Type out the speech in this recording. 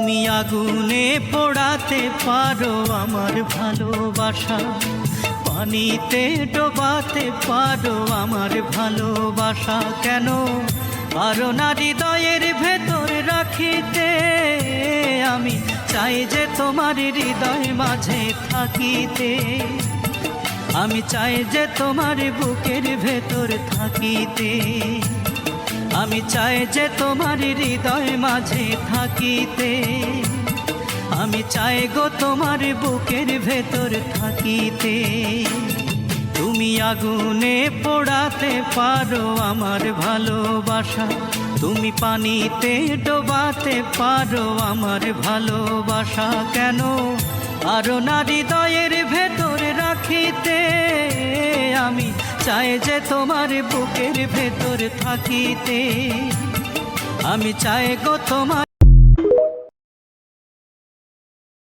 তুমি আগুনে পোড়াতে পারো আমার ভালোবাসা, পানিতে ডোবাতে পারো আমার ভালোবাসা। কেন পারো না হৃদয়ের ভেতর রাখিতে? আমি চাই যে তোমার হৃদয় মাঝে থাকিতে, আমি চাই যে তোমার বুকের ভেতর থাকিতে, আমি চাই যে তোমার হৃদয় মাঝে থাকিতে, আমি চাই গো তোমার বুকের ভেতর থাকিতে। তুমি আগুনে পোড়াতে পারো আমার ভালোবাসা, তুমি পানিতে ডোবাতে পারো আমার ভালোবাসা। কেন আরো না হৃদয়ের ভেতর রাখিতে? আমি চাই যে তোমার বুকের ভেতর থাকিতে, আমি চাই গো তোমার